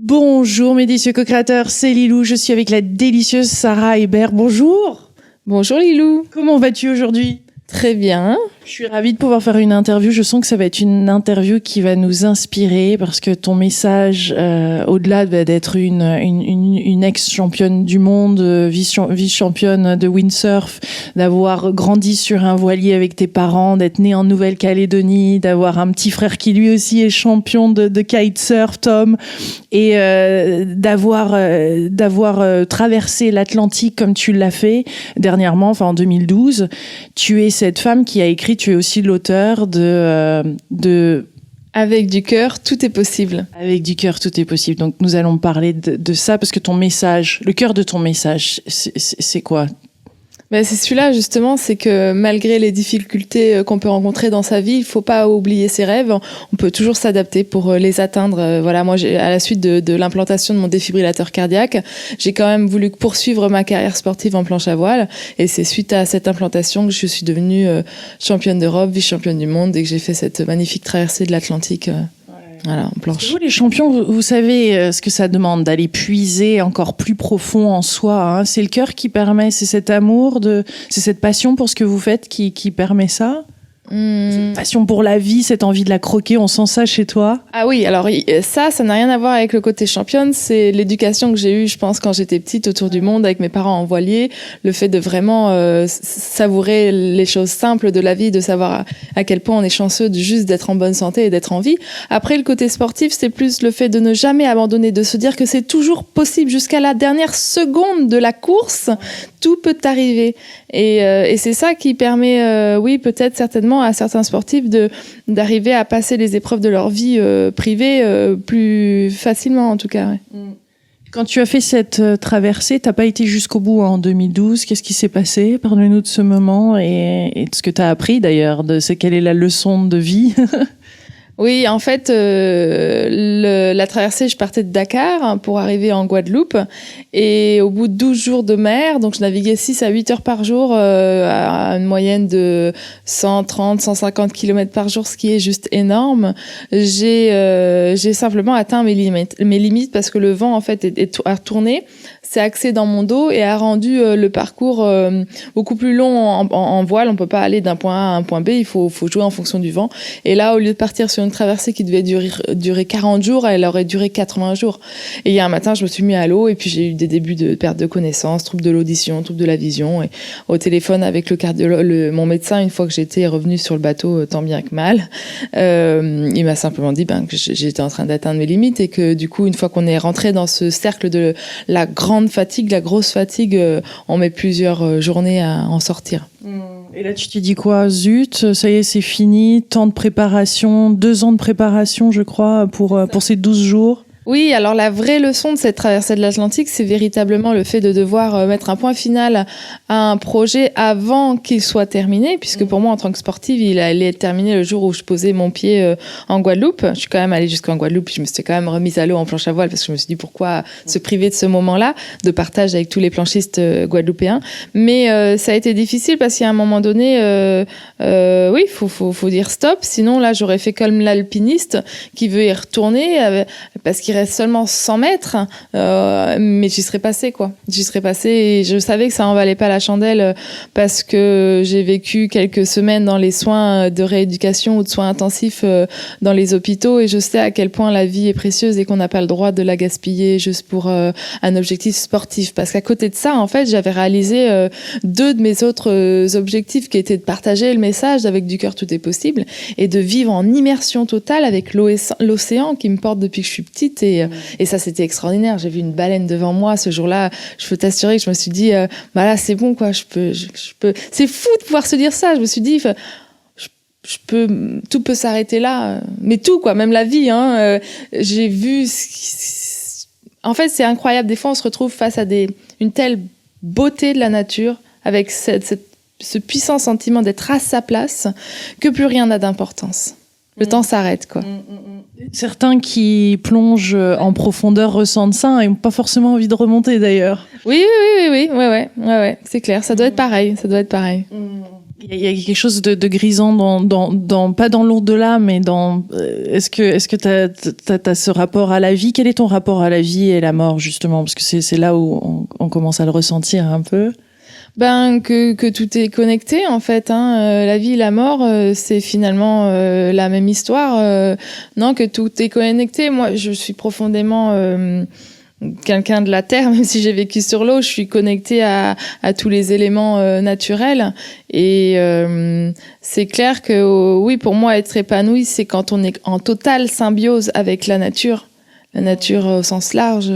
Bonjour mes délicieux co-créateurs, c'est Lilou, je suis avec la délicieuse Sarah Hébert. Bonjour. Bonjour Lilou. Comment vas-tu aujourd'hui ? Très bien. Je suis ravie de pouvoir faire une interview. Je sens que ça va être une interview qui va nous inspirer parce que ton message, au-delà d'être une ex-championne du monde, vice-championne de windsurf, d'avoir grandi sur un voilier avec tes parents, d'être née en Nouvelle-Calédonie, d'avoir un petit frère qui lui aussi est champion de kitesurf, Tom, et d'avoir traversé l'Atlantique comme tu l'as fait dernièrement, enfin en 2012. Tu es cette femme qui a écrit, tu es aussi l'auteur de Avec du cœur, tout est possible. Avec du cœur, tout est possible. Donc nous allons parler de ça parce que ton message, le cœur de ton message, c'est quoi ? C'est celui-là justement, c'est que malgré les difficultés qu'on peut rencontrer dans sa vie, il faut pas oublier ses rêves. On peut toujours s'adapter pour les atteindre. Voilà, moi, à la suite de l'implantation de mon défibrillateur cardiaque, j'ai quand même voulu poursuivre ma carrière sportive en planche à voile. Et c'est suite à cette implantation que je suis devenue championne d'Europe, vice-championne du monde et que j'ai fait cette magnifique traversée de l'Atlantique. Voilà, en planche. Vous, les champions, vous savez ce que ça demande d'aller puiser encore plus profond en soi. Hein. C'est le cœur qui permet, c'est cet amour, c'est cette passion pour ce que vous faites qui permet ça. Cette passion pour la vie, cette envie de la croquer, on sent ça chez toi? Ah oui, alors ça n'a rien à voir avec le côté championne, c'est l'éducation que j'ai eue, je pense, quand j'étais petite autour du monde avec mes parents en voilier, le fait de vraiment savourer les choses simples de la vie, de savoir à quel point on est chanceux juste d'être en bonne santé et d'être en vie. Après, le côté sportif, c'est plus le fait de ne jamais abandonner, de se dire que c'est toujours possible jusqu'à la dernière seconde de la course, tout peut arriver. Et c'est ça qui permet, oui, peut-être certainement à certains sportifs d'arriver à passer les épreuves de leur vie privée plus facilement, en tout cas. Ouais. Quand tu as fait cette traversée, t'as pas été jusqu'au bout en 2012. Qu'est-ce qui s'est passé? Parle-nous de ce moment et de ce que tu as appris d'ailleurs, quelle est la leçon de vie. Oui, en fait, la traversée, je partais de Dakar pour arriver en Guadeloupe. Et au bout de 12 jours de mer, donc je naviguais 6 à 8 heures par jour à une moyenne de 130, 150 km par jour, ce qui est juste énorme. J'ai simplement atteint mes limites parce que le vent, en fait, a tourné, s'est axé dans mon dos et a rendu le parcours beaucoup plus long en voile. On peut pas aller d'un point A à un point B, il faut jouer en fonction du vent. Et là, au lieu de partir sur une traversée qui devait durer 40 jours, elle aurait duré 80 jours. Et il y a un matin, je me suis mis à l'eau et puis j'ai eu des débuts de perte de connaissance, troubles de l'audition, troubles de la vision. Et au téléphone avec mon médecin, une fois que j'étais revenue sur le bateau, tant bien que mal, il m'a simplement dit que j'étais en train d'atteindre mes limites et que du coup, une fois qu'on est rentré dans ce cercle de la grande fatigue, la grosse fatigue, on met plusieurs journées à en sortir. Et là, tu t'es dit quoi? Zut, ça y est, c'est fini. Temps de préparation, 2 ans de préparation, je crois, pour ces 12 jours. Oui, alors la vraie leçon de cette traversée de l'Atlantique, c'est véritablement le fait de devoir mettre un point final à un projet avant qu'il soit terminé, puisque pour moi, en tant que sportive, il allait être terminé le jour où je posais mon pied en Guadeloupe. Je suis quand même allée jusqu'en Guadeloupe, puis je me suis quand même remise à l'eau en planche à voile, parce que je me suis dit pourquoi se priver de ce moment-là, de partage avec tous les planchistes guadeloupéens. Mais ça a été difficile parce qu'à un moment donné, oui, faut dire stop, sinon là, j'aurais fait comme l'alpiniste qui veut y retourner parce qu'il reste seulement 100 mètres, mais j'y serais passée, quoi. J'y serais passée et je savais que ça en valait pas la chandelle parce que j'ai vécu quelques semaines dans les soins de rééducation ou de soins intensifs dans les hôpitaux et je sais à quel point la vie est précieuse et qu'on n'a pas le droit de la gaspiller juste pour un objectif sportif. Parce qu'à côté de ça, en fait, j'avais réalisé 2 de mes autres objectifs qui étaient de partager le message avec du cœur tout est possible et de vivre en immersion totale avec l'océan qui me porte depuis que je suis petite. Et ça, c'était extraordinaire. J'ai vu une baleine devant moi ce jour-là. Je peux t'assurer que je me suis dit, là, c'est bon, quoi. Je peux. C'est fou de pouvoir se dire ça. Je me suis dit, tout peut s'arrêter là. Mais tout, quoi. Même la vie, hein. J'ai vu. En fait, c'est incroyable. Des fois, on se retrouve face à une telle beauté de la nature avec ce puissant sentiment d'être à sa place que plus rien n'a d'importance. Le temps s'arrête, quoi. Certains qui plongent en profondeur ressentent ça et n'ont pas forcément envie de remonter, d'ailleurs. Oui, ouais, c'est clair. Ça doit être pareil. Il y a quelque chose de grisant pas dans l'au-delà, mais est-ce que t'as ce rapport à la vie? Quel est ton rapport à la vie et la mort, justement? Parce que c'est là où on commence à le ressentir un peu. Que tout est connecté, en fait, hein. La vie et la mort, c'est finalement la même histoire. Non, que tout est connecté. Moi, je suis profondément quelqu'un de la terre, même si j'ai vécu sur l'eau, je suis connectée à tous les éléments naturels. Et c'est clair que oui, pour moi, être épanoui, c'est quand on est en totale symbiose avec la nature. La nature au sens large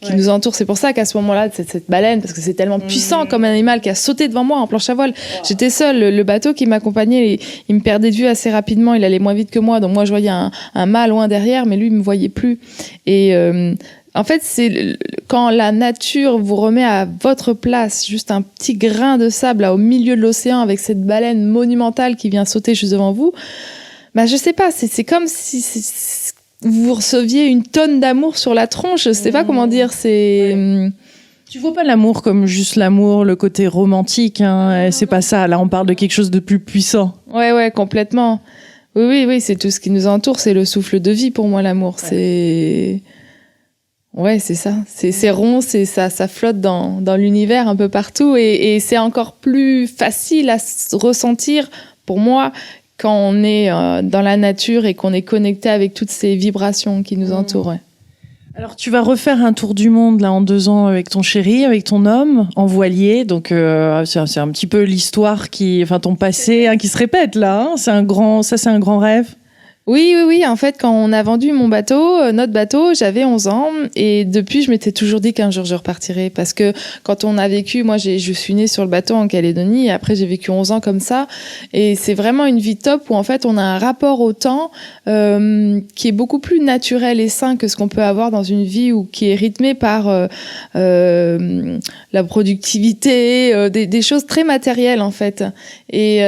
qui nous entoure. C'est pour ça qu'à ce moment-là, cette baleine, parce que c'est tellement puissant comme animal qui a sauté devant moi en planche à voile. J'étais seule. Le bateau qui m'accompagnait, il me perdait de vue assez rapidement. Il allait moins vite que moi. Donc moi, je voyais un mât loin derrière, mais lui, il me voyait plus. Et en fait, c'est quand la nature vous remet à votre place, juste un petit grain de sable là, au milieu de l'océan avec cette baleine monumentale qui vient sauter juste devant vous. Bah, je sais pas. C'est comme si vous receviez une tonne d'amour sur la tronche. Je sais pas comment dire. C'est. Tu vois pas l'amour comme juste l'amour, le côté romantique. Hein. C'est pas ça. Là, on parle de quelque chose de plus puissant. Ouais, complètement. Oui. C'est tout ce qui nous entoure. C'est le souffle de vie pour moi, l'amour. Ouais. C'est ça. C'est rond, ça flotte dans l'univers un peu partout et c'est encore plus facile à ressentir pour moi quand on est dans la nature et qu'on est connecté avec toutes ces vibrations qui nous entourent. Ouais. Alors, tu vas refaire un tour du monde là en 2 ans avec ton chéri, avec ton homme, en voilier. Donc, c'est un petit peu l'histoire ton passé qui se répète là. Hein. C'est un grand rêve. Oui. En fait, quand on a vendu notre bateau, j'avais 11 ans. Et depuis, je m'étais toujours dit qu'un jour, je repartirais. Parce que quand on a vécu, moi, je suis née sur le bateau en Calédonie. Et après, j'ai vécu 11 ans comme ça. Et c'est vraiment une vie top où, en fait, on a un rapport au temps qui est beaucoup plus naturel et sain que ce qu'on peut avoir dans une vie qui est rythmée par la productivité, des choses très matérielles, en fait. Et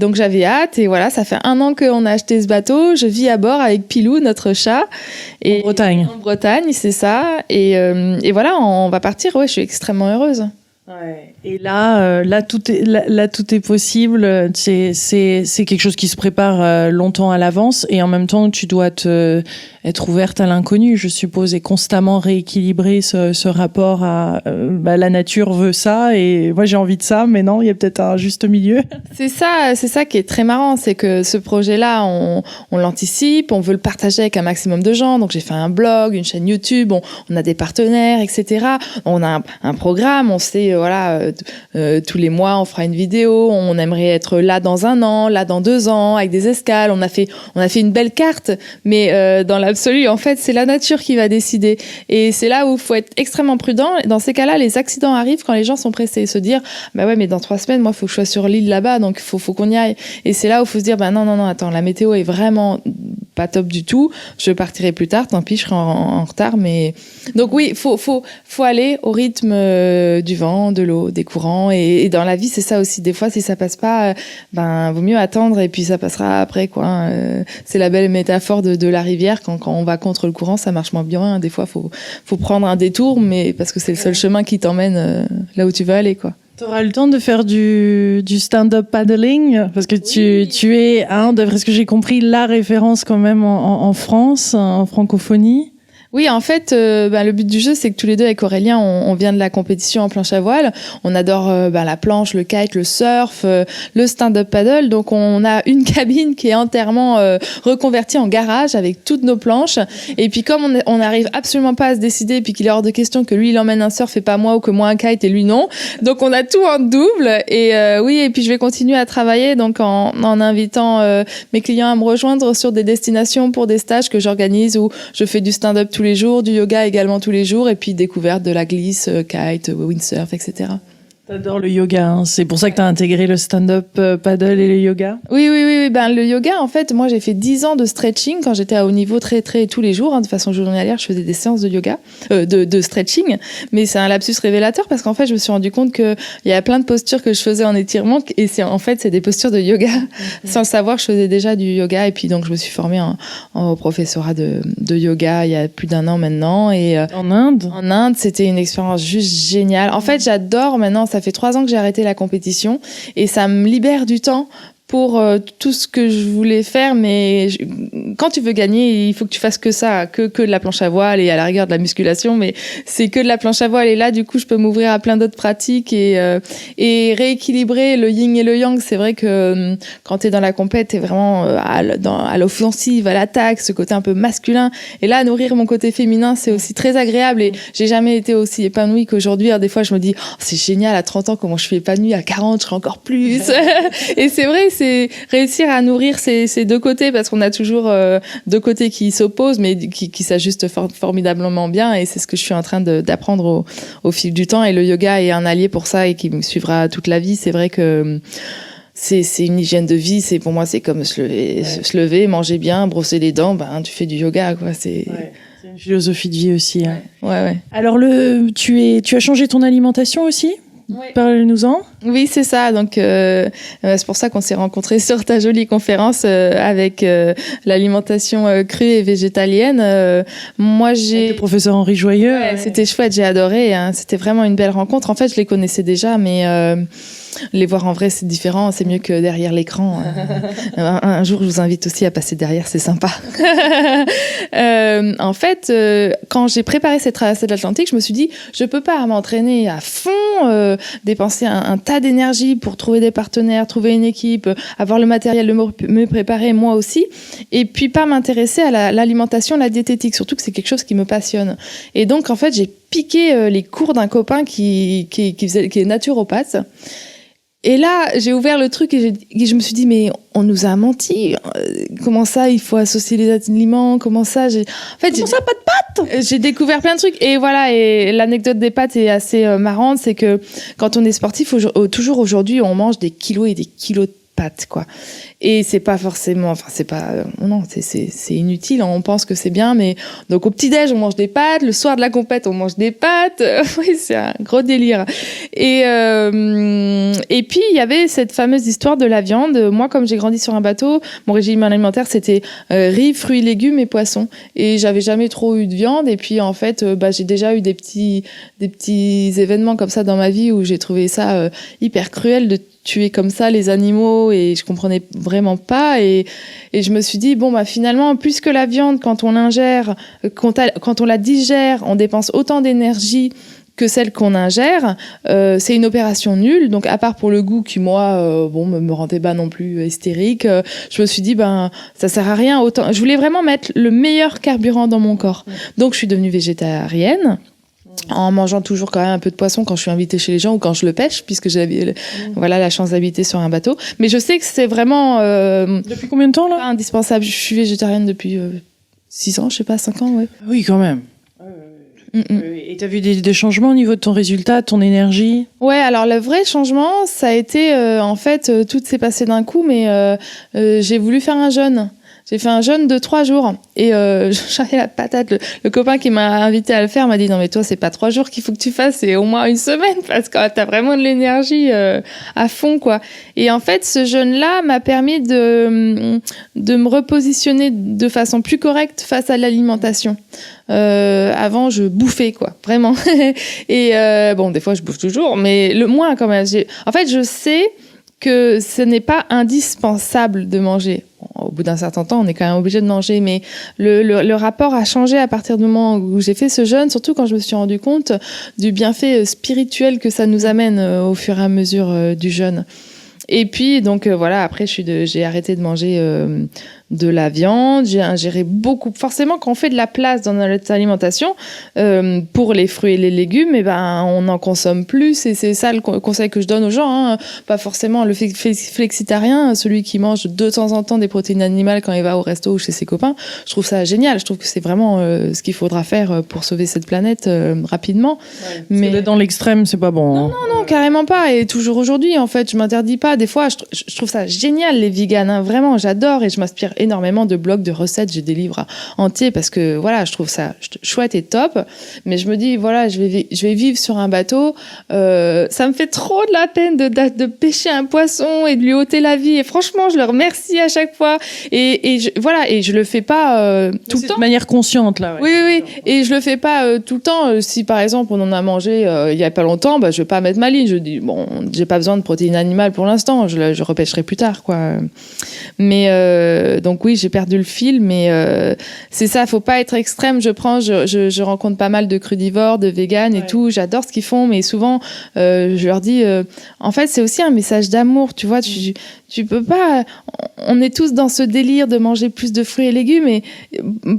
donc, j'avais hâte. Et voilà, ça fait 1 an qu'on a acheté ce bateau. Je vis à bord avec Pilou, notre chat. En Bretagne. En Bretagne, c'est ça. Et voilà, on va partir. Ouais, je suis extrêmement heureuse. Ouais. Et là, tout est possible. C'est quelque chose qui se prépare longtemps à l'avance, et en même temps, tu dois être ouverte à l'inconnu, je suppose, et constamment rééquilibrer ce rapport à la nature veut ça, et moi j'ai envie de ça, mais non, il y a peut-être un juste milieu. C'est ça qui est très marrant, c'est que ce projet-là, on l'anticipe, on veut le partager avec un maximum de gens. Donc j'ai fait un blog, une chaîne YouTube, on a des partenaires, etc. On a un programme, on sait tous les mois on fera une vidéo, on aimerait être là dans 1 an, là dans 2 ans, avec des escales. On a fait une belle carte, mais dans l'absolu, en fait, c'est la nature qui va décider. Et c'est là où il faut être extrêmement prudent. Dans ces cas-là, les accidents arrivent quand les gens sont pressés, se dire bah ouais, mais dans 3 semaines, moi, il faut que je sois sur l'île là-bas, donc faut qu'on y aille. Et c'est là où il faut se dire bah non, attends, la météo est vraiment pas top du tout. Je partirai plus tard, tant pis, je serai en retard. Mais donc oui, faut aller au rythme du vent, de l'eau, des courants. Et dans la vie, c'est ça aussi. Des fois, si ça passe pas, vaut mieux attendre et puis ça passera après, quoi. C'est la belle métaphore de la rivière. Quand on va contre le courant, ça marche moins bien. Des fois, faut prendre un détour, mais parce que c'est le seul chemin qui t'emmène là où tu vas aller, quoi. T'auras le temps de faire du stand-up paddling, parce que tu es, d'après ce que j'ai compris, la référence quand même en France, en francophonie. Oui, en fait, le but du jeu, c'est que tous les deux, avec Aurélien, on vient de la compétition en planche à voile. On adore la planche, le kite, le surf, le stand-up paddle. Donc, on a une cabine qui est entièrement reconvertie en garage avec toutes nos planches. Et puis, comme on n'arrive absolument pas à se décider, puis qu'il est hors de question que lui, il emmène un surf et pas moi, ou que moi un kite et lui non. Donc, on a tout en double. Et oui, et puis je vais continuer à travailler donc en invitant mes clients à me rejoindre sur des destinations pour des stages que j'organise où je fais du stand-up tous les jours, du yoga également tous les jours, et puis découverte de la glisse, kite, windsurf, etc. T'adores le yoga, hein. C'est pour ça que t'as intégré le stand-up paddle et le yoga? Oui. Le yoga, en fait, moi j'ai fait 10 ans de stretching quand j'étais à haut niveau, très tous les jours, de façon journalière, je faisais des séances de yoga, de stretching, mais c'est un lapsus révélateur parce qu'en fait je me suis rendu compte que il y a plein de postures que je faisais en étirement et c'est des postures de yoga. Sans le savoir, je faisais déjà du yoga, et puis donc je me suis formée en professorat de yoga il y a plus d'1 an maintenant. Et en Inde, c'était une expérience juste géniale. En fait, j'adore maintenant ça fait 3 ans que j'ai arrêté la compétition et ça me libère du temps pour tout ce que je voulais faire, mais quand tu veux gagner, il faut que tu fasses que ça, que de la planche à voile et à la rigueur de la musculation, mais c'est que de la planche à voile. Et là, du coup, je peux m'ouvrir à plein d'autres pratiques et rééquilibrer le yin et le yang. C'est vrai que quand t'es dans la compète, t'es vraiment à l'offensive, à l'attaque, ce côté un peu masculin. Et là, nourrir mon côté féminin, c'est aussi très agréable. Et j'ai jamais été aussi épanouie qu'aujourd'hui. Alors, des fois, je me dis, oh, c'est génial, à 30 ans, comment je suis épanouie, à 40, je serai encore plus. Et c'est vrai, c'est réussir à nourrir ces deux côtés, parce qu'on a toujours deux côtés qui s'opposent, mais qui s'ajustent formidablement bien. Et c'est ce que je suis en train d'apprendre au fil du temps. Et le yoga est un allié pour ça et qui me suivra toute la vie. C'est vrai que c'est une hygiène de vie. Pour moi, c'est comme se lever, manger bien, brosser les dents. Tu fais du yoga, quoi. C'est une philosophie de vie aussi. Hein. Ouais. Alors, tu as changé ton alimentation aussi ? Oui. Parle-nous-en. Oui, c'est ça. Donc, c'est pour ça qu'on s'est rencontrés sur ta jolie conférence avec l'alimentation crue et végétalienne. Moi, avec le professeur Henri Joyeux. Ouais, c'était chouette, j'ai adoré. Hein. C'était vraiment une belle rencontre. En fait, je les connaissais déjà, mais les voir en vrai, c'est différent. C'est mieux que derrière l'écran. Un jour, je vous invite aussi à passer derrière, c'est sympa. En fait, quand j'ai préparé cette traversée de l'Atlantique, je me suis dit, je peux pas m'entraîner à fond, dépenser un tas d'énergie pour trouver des partenaires, trouver une équipe, avoir le matériel de me préparer moi aussi, et puis pas m'intéresser à l'alimentation, la diététique, surtout que c'est quelque chose qui me passionne. Et donc, en fait, j'ai piqué les cours d'un copain qui est naturopathe. Et là, j'ai ouvert le truc et je me suis dit, mais on nous a menti. Comment ça, il faut associer les aliments? Comment ça, pas de pâtes? J'ai découvert plein de trucs. Et voilà, et l'anecdote des pâtes est assez marrante. C'est que quand on est sportif, toujours aujourd'hui, on mange des kilos et des kilos de pâtes, quoi. Et c'est pas forcément, c'est inutile, on pense que c'est bien, mais donc au petit-déj, on mange des pâtes, le soir de la compète, on mange des pâtes. Oui, c'est un gros délire. Et puis, il y avait cette fameuse histoire de la viande. Moi, comme j'ai grandi sur un bateau, mon régime alimentaire, c'était riz, fruits, légumes et poissons. Et j'avais jamais trop eu de viande. Et puis, en fait, j'ai déjà eu des petits événements comme ça dans ma vie où j'ai trouvé ça hyper cruel de tuer comme ça les animaux, et je comprenais vraiment pas, et je me suis dit finalement, puisque la viande, quand on l'ingère, quand on la digère, on dépense autant d'énergie que celle qu'on ingère, c'est une opération nulle. Donc à part pour le goût qui moi me rendait pas non plus hystérique, je me suis dit ça sert à rien autant. Je voulais vraiment mettre le meilleur carburant dans mon corps. Donc je suis devenue végétarienne, en mangeant toujours quand même un peu de poisson quand je suis invitée chez les gens ou quand je le pêche, puisque j'ai la chance d'habiter sur un bateau. Mais je sais que c'est vraiment depuis combien de temps là? Indispensable. Je suis végétarienne depuis 6 ans, je sais pas, 5 ans, ouais. Oui, quand même. Et t'as vu des changements au niveau de ton résultat, de ton énergie? Ouais, alors le vrai changement, ça a été tout s'est passé d'un coup, mais j'ai voulu faire un jeûne. J'ai fait un jeûne de 3 jours et j'avais la patate. Le copain qui m'a invité à le faire m'a dit non mais toi c'est pas 3 jours qu'il faut que tu fasses, c'est au moins 1 semaine parce que t'as vraiment de l'énergie à fond, quoi. Et en fait ce jeûne-là m'a permis de me repositionner de façon plus correcte face à l'alimentation. Avant je bouffais, quoi, vraiment. Et des fois je bouffe toujours, mais le moins quand même. En fait je sais que ce n'est pas indispensable de manger. Au bout d'un certain temps, on est quand même obligé de manger, mais le rapport a changé à partir du moment où j'ai fait ce jeûne, surtout quand je me suis rendu compte du bienfait spirituel que ça nous amène au fur et à mesure du jeûne. Et puis, donc après, j'ai arrêté de manger de la viande, j'ai ingéré beaucoup. Forcément, quand on fait de la place dans notre alimentation, pour les fruits et les légumes, on en consomme plus, et c'est ça le conseil que je donne aux gens, hein. Pas forcément le flexitarien, celui qui mange de temps en temps des protéines animales quand il va au resto ou chez ses copains. Je trouve ça génial, je trouve que c'est vraiment ce qu'il faudra faire pour sauver cette planète rapidement. Ouais, mais dans l'extrême, c'est pas bon. Non, carrément pas. Et toujours aujourd'hui, en fait, je m'interdis pas. Des fois, je trouve ça génial, les véganes, hein. Vraiment, j'adore, et je m'inspire énormément de blogs, de recettes. J'ai des livres entiers parce que je trouve ça chouette et top. Mais je me dis, je vais vivre sur un bateau. Ça me fait trop de la peine de pêcher un poisson et de lui ôter la vie. Et franchement, je le remercie à chaque fois. Et je le fais pas tout le temps. De manière consciente, là. Ouais. Oui. Et je le fais pas tout le temps. Si par exemple on en a mangé il y a pas longtemps, je vais pas mettre ma ligne. Je dis, bon, j'ai pas besoin de protéines animales pour l'instant, je repêcherai plus tard, quoi. Mais donc oui, j'ai perdu le fil, mais c'est ça, faut pas être extrême. Je rencontre pas mal de crudivores, de véganes et tout. J'adore ce qu'ils font, mais souvent, je leur dis, en fait, c'est aussi un message d'amour, tu vois. Tu peux pas. On est tous dans ce délire de manger plus de fruits et légumes, et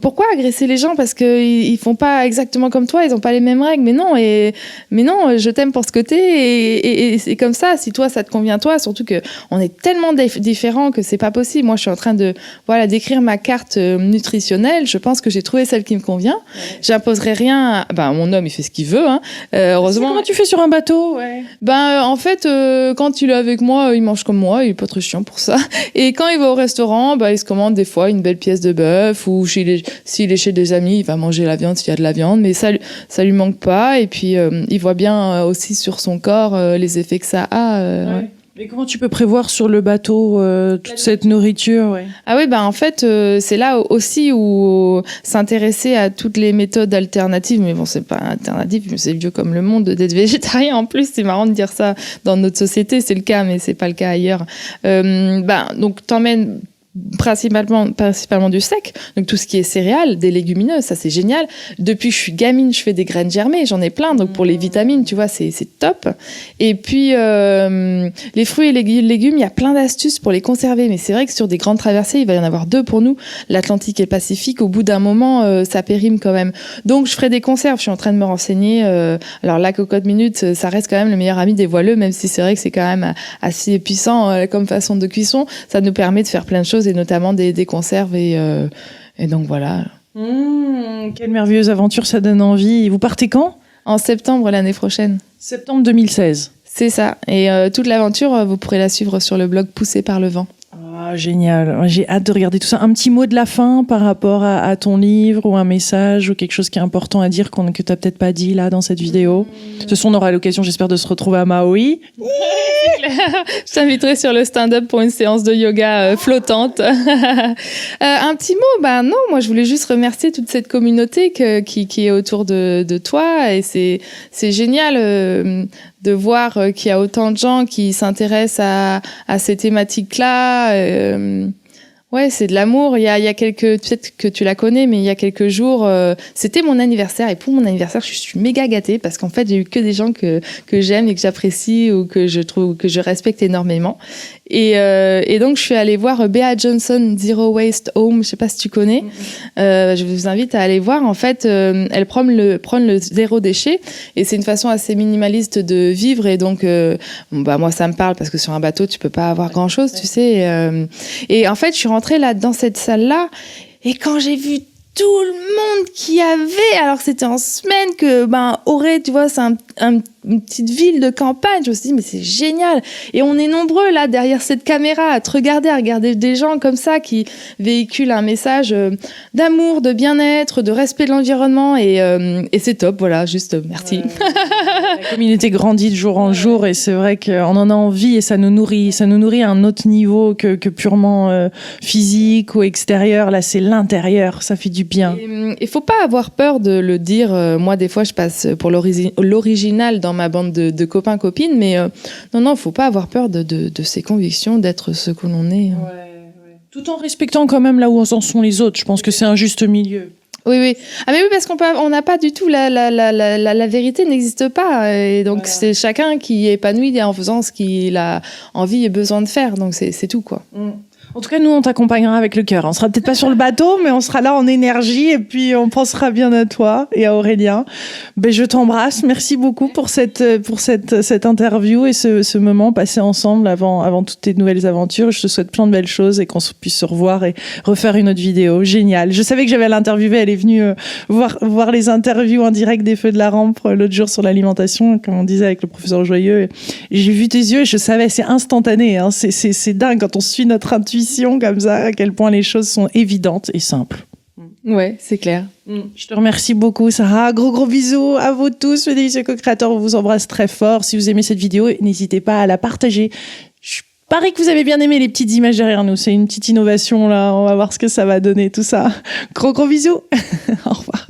pourquoi agresser les gens parce que ils font pas exactement comme toi, ils ont pas les mêmes règles. Mais non, je t'aime pour ce que t'es, et c'est comme ça. Si toi ça te convient, toi, surtout que on est tellement différents que c'est pas possible. Moi, je suis en train de d'écrire ma carte nutritionnelle. Je pense que j'ai trouvé celle qui me convient. J'imposerai rien. Mon homme, il fait ce qu'il veut. Hein. Heureusement. Comment tu fais sur un bateau? En fait, quand il est avec moi, il mange comme moi. Il est pas très chiant pour ça. Et quand il va au restaurant, il se commande des fois une belle pièce de bœuf, ou s'il est chez des amis, il va manger la viande s'il y a de la viande, mais ça lui manque pas. Et puis il voit bien aussi sur son corps les effets que ça a. Ouais. Mais comment tu peux prévoir sur le bateau toute cette nourriture? Ah oui, en fait, c'est là aussi où s'intéresser à toutes les méthodes alternatives. Mais bon, c'est pas alternatif, mais c'est vieux comme le monde d'être végétarien. En plus, c'est marrant de dire ça dans notre société, c'est le cas, mais c'est pas le cas ailleurs. Donc t'emmènes principalement du sec, donc tout ce qui est céréales, des légumineuses, ça c'est génial. Depuis que je suis gamine, je fais des graines germées, j'en ai plein, donc pour les vitamines, tu vois, c'est top. Et puis les fruits et légumes, il y a plein d'astuces pour les conserver, mais c'est vrai que sur des grandes traversées, il va y en avoir 2 pour nous, l'Atlantique et le Pacifique. Au bout d'un moment, ça périme quand même. Donc je ferai des conserves, je suis en train de me renseigner. Alors la cocotte minute, ça reste quand même le meilleur ami des voileux, même si c'est vrai que c'est quand même assez puissant comme façon de cuisson. Ça nous permet de faire plein de choses, et notamment des conserves, et donc voilà. Quelle merveilleuse aventure, ça donne envie. Vous partez quand? En septembre l'année prochaine. Septembre 2016. C'est ça. Et toute l'aventure, vous pourrez la suivre sur le blog Poussé par le vent. Ah, génial. J'ai hâte de regarder tout ça. Un petit mot de la fin par rapport à ton livre, ou un message, ou quelque chose qui est important à dire que tu n'as peut-être pas dit là dans cette vidéo. De toute façon, on aura l'occasion, j'espère, de se retrouver à Maui. Je t'inviterai sur le stand-up pour une séance de yoga flottante. Un petit mot, non, moi je voulais juste remercier toute cette communauté qui est autour de toi, et c'est génial de voir qu'il y a autant de gens qui s'intéressent à ces thématiques-là. Ouais, c'est de l'amour. Il y a peut-être que tu la connais, mais il y a quelques jours, c'était mon anniversaire, et pour mon anniversaire, je suis méga gâtée parce qu'en fait, j'ai eu que des gens que j'aime et que j'apprécie, ou que je trouve, que je respecte énormément. Et donc je suis allée voir Bea Johnson, Zero Waste Home, je sais pas si tu connais. Je vous invite à aller voir. En fait, elle prône le zéro déchet, et c'est une façon assez minimaliste de vivre. Et donc moi ça me parle parce que sur un bateau tu peux pas avoir grand chose, tu sais. Et en fait je suis rentrée là dans cette salle là, et quand j'ai vu tout le monde qui avait, alors c'était en semaine, que Auray, tu vois, c'est une petite ville de campagne. Je me suis dit, mais c'est génial. Et on est nombreux là derrière cette caméra à te regarder, à regarder des gens comme ça qui véhiculent un message d'amour, de bien-être, de respect de l'environnement, et c'est top. Voilà, juste merci. La communauté grandit de jour en jour, et c'est vrai qu'on en a envie, et ça nous nourrit à un autre niveau que purement physique ou extérieur. Là, c'est l'intérieur, ça fait du bien. Il faut pas avoir peur de le dire. Moi, des fois, je passe pour l'original dans ma bande de copains-copines, mais non, faut pas avoir peur de ses convictions, d'être ce que l'on est. Ouais. Tout en respectant quand même là où en sont les autres. Je pense que c'est un juste milieu. Oui. Ah mais oui, parce on n'a pas du tout la vérité n'existe pas, et donc voilà. C'est chacun qui est épanoui en faisant ce qu'il a envie et besoin de faire. Donc c'est tout, quoi. En tout cas, nous, on t'accompagnera avec le cœur. On sera peut-être pas sur le bateau, mais on sera là en énergie, et puis on pensera bien à toi et à Aurélien. Je t'embrasse. Merci beaucoup pour cette interview et ce moment passé ensemble avant toutes tes nouvelles aventures. Je te souhaite plein de belles choses, et qu'on puisse se revoir et refaire une autre vidéo. Génial. Je savais que j'avais à l'interviewer. Elle est venue voir les interviews en direct des Feux de la Rampe l'autre jour sur l'alimentation, comme on disait avec le professeur Joyeux. Et j'ai vu tes yeux et je savais, c'est instantané. Hein. C'est dingue quand on suit notre intuition comme ça, à quel point les choses sont évidentes et simples. Ouais, c'est clair. Je te remercie beaucoup, Sarah. Gros bisous à vous tous, les délicieux co-créateurs. On vous embrasse très fort. Si vous aimez cette vidéo, n'hésitez pas à la partager. Je parie que vous avez bien aimé les petites images derrière nous. C'est une petite innovation là. On va voir ce que ça va donner, tout ça. Gros bisous. Au revoir.